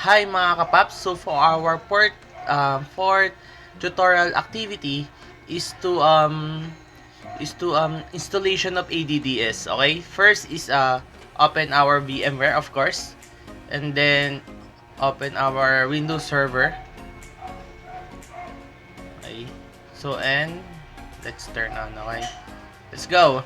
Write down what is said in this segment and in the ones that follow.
Hi mga kapaps! So for our fourth tutorial activity is to installation of ADDS. Okay, first is open our VMware, of course, and then open our Windows Server. Okay, so and let's turn on. Okay, let's go.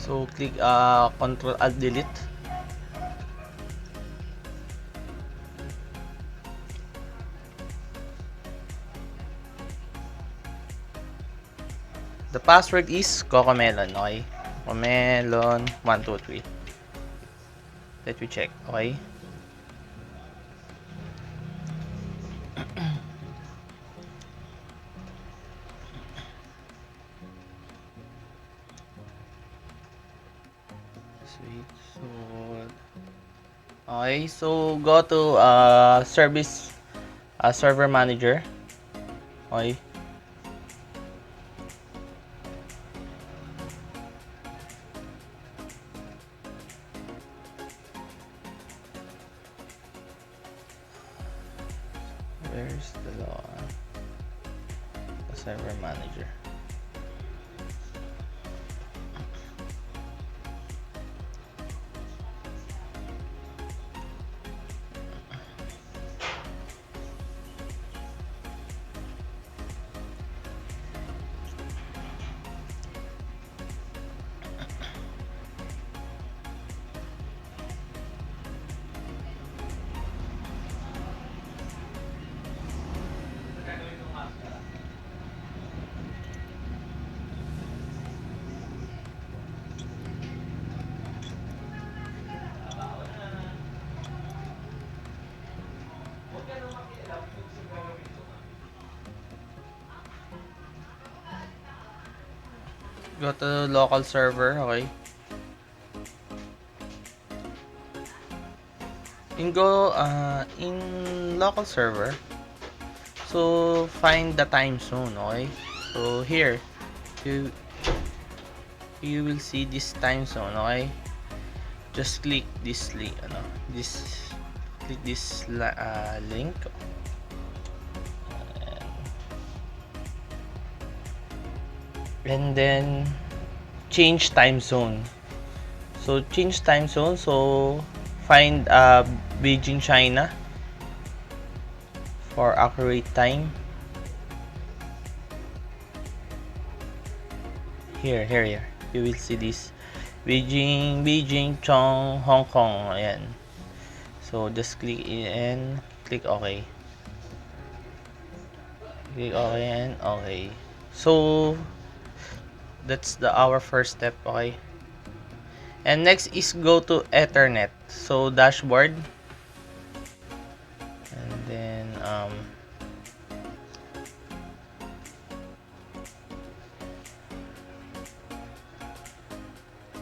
So click Control Alt Delete. The password is Cocomelon. Okay, Cocomelon 123. Let me check. Okay. Sweet. Okay, so go to service server manager. Okay. Where's the server manager? Go to local server. Okay. In local server. So find the time zone. Okay. So here you you will see this time zone. Okay. Just click this link. Click this link. And then change time zone. So change time zone. So find Beijing, China for accurate time. Here. You will see this Beijing, Chong, Hong Kong. Ayan. So just click and click OK. Click OK and OK. So that's our first step. Okay. And next is go to Ethernet. So dashboard. And then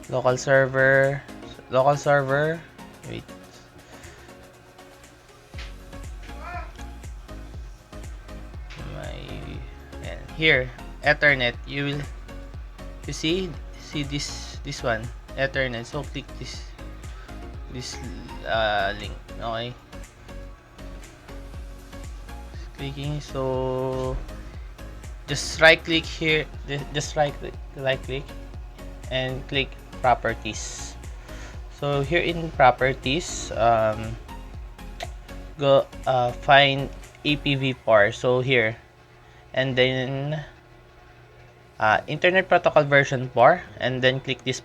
local server. Wait. And here Ethernet. You see this one, Ethernet. So click this link. Okay. Clicking. So just right click here. Just right click and click properties. So here in properties, go find IPv4. So here, and then Internet Protocol version 4, and then click this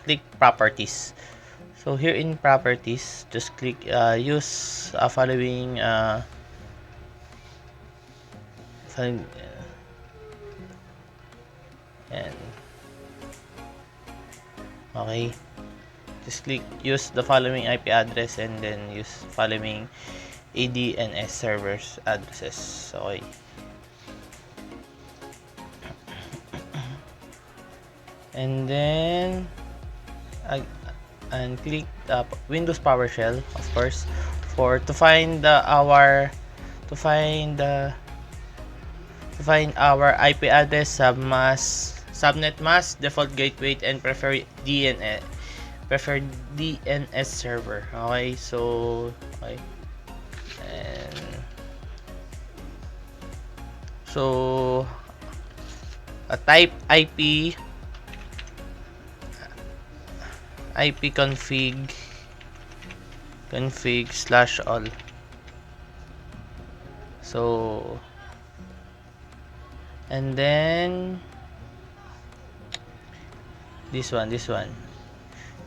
click properties. So here in properties, just click use following and okay, just click use the following IP address and then use following ADNS servers addresses. Okay. And then and click Windows PowerShell, of course, for to find our to find IP address, subnet mask, default gateway, and preferred DNS server. Okay, so okay, and so type IP config slash all. So and then this one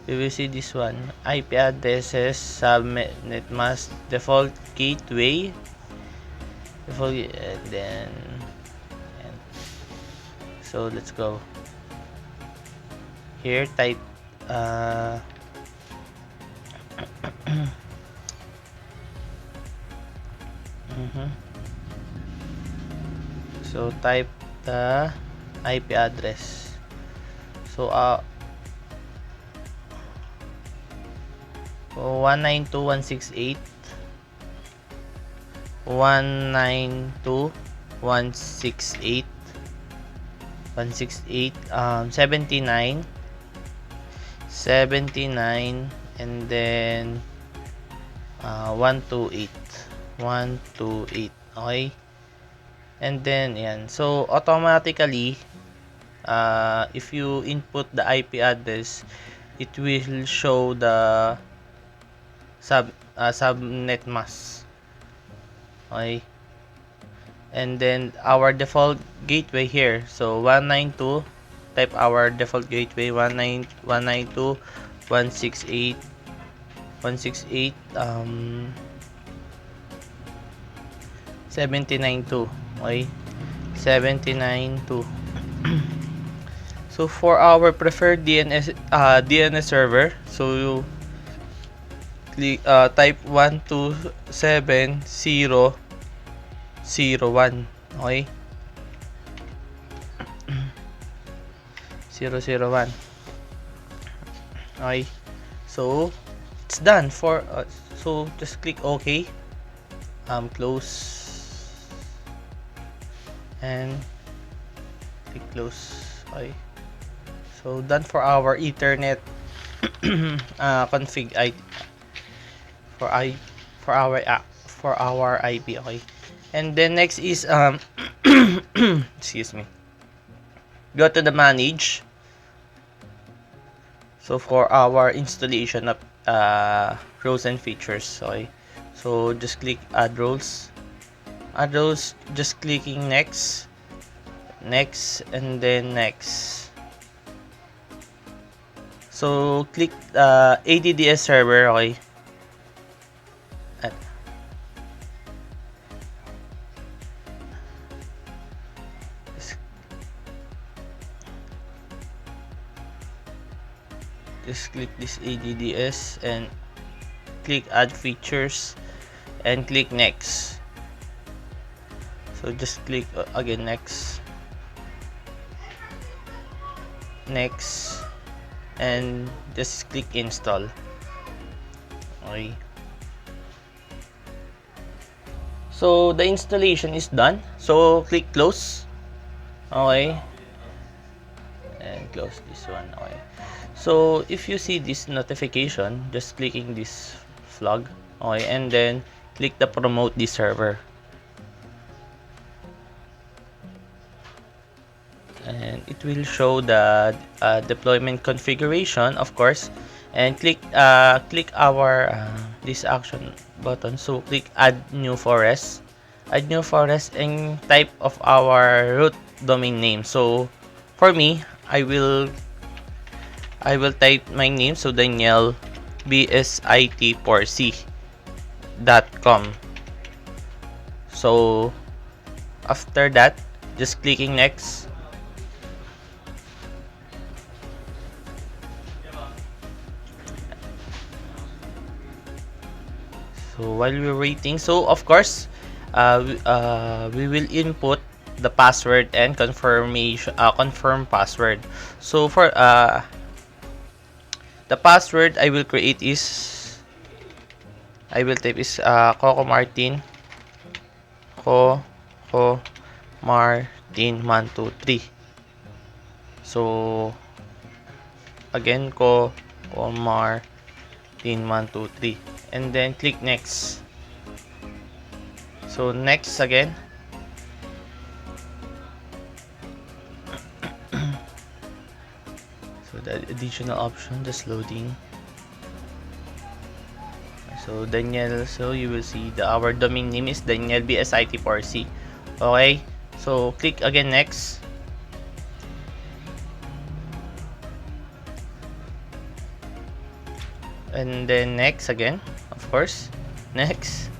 we will see this one, IP addresses, subnet mask, default gateway, and then and so let's go here, type so type the IP address. So 192.168 79 and then 128. Okay, and then yan, so automatically if you input the IP address, it will show the subnet mask. Okay, and then our default gateway here, so 192, type our default gateway 192.168 79.2. Okay, 79.2. So for our preferred DNS server, so you click type 127.0.0.1. Okay, 0.0.1. Okay, so it's done for so just click OK, close and click close. Okay, so done for our Ethernet config for our IP. Okay, and then next is excuse me, go to the manage. So for our installation of roles and features. Okay, so just click add roles, just clicking next, and then next. So click ADDS server. Okay, just click this ADDS and click add features and click next. So just click again next, and just click install. Okay, so the installation is done, so click close. Okay, and close this one. Okay, so if you see this notification, just clicking this flag. Okay, and then click the promote this server, and it will show the deployment configuration, of course, and click our this action button. So click add new forest, and type of our root domain name. So for me, I will type my name, so Daniel bsit4c.com. So after that, just clicking next. So while we're waiting, so of course we will input the password and confirm password. So for The password I will create is, I will type is Coco Martin, Coco Martin 123. So again, Coco Martin 123, and then click next. So next again. So the additional option just loading. So Daniel, so you will see our domain name is Daniel BSIT4C. Okay, so click again next. And then next again, of course, next.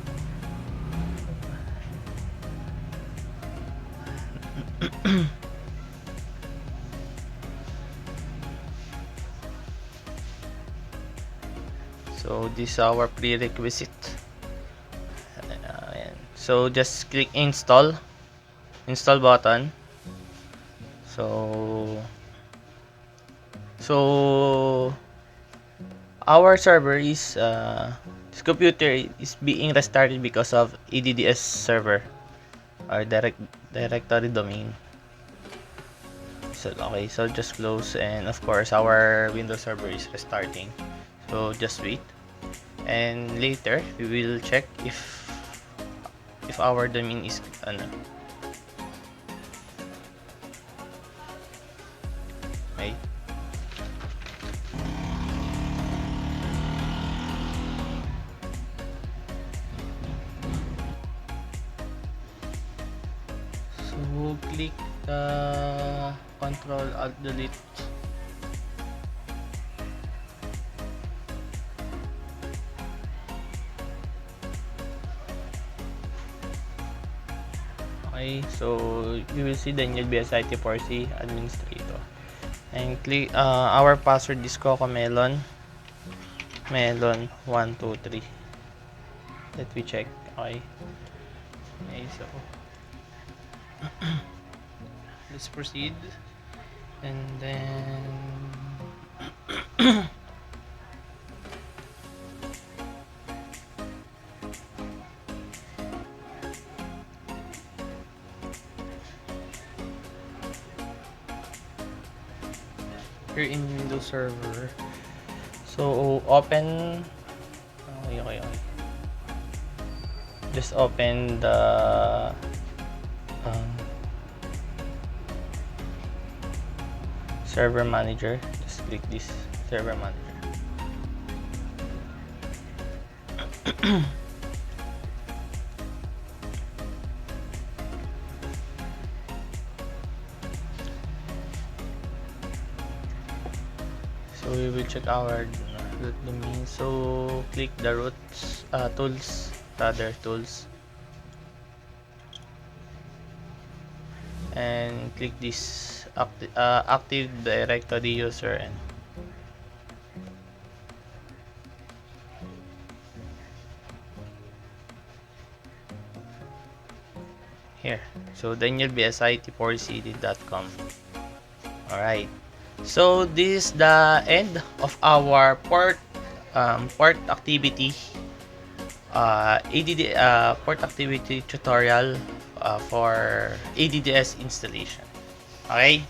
So this is our prerequisite. So just click install button. So our server is this computer is being restarted because of EDDS server or directory domain. So okay, so just close, and of course our Windows server is restarting. So just wait, and later we will check if our domain is okay. So click Control Alt Delete. Okay, so you will see Daniel BSIT4C administrator, and click our password is Coco Melon 123. Let me check. Okay, so let's proceed, and then here in Windows Server. So open. Okay. Just open the server manager. Just click this server manager. So we will check our root domain. So click the roots tools, and click this active directory user, and here. So danielbsit4cd.com. Alright. So this is the end of our port activity port activity tutorial for ADDS installation. Okay.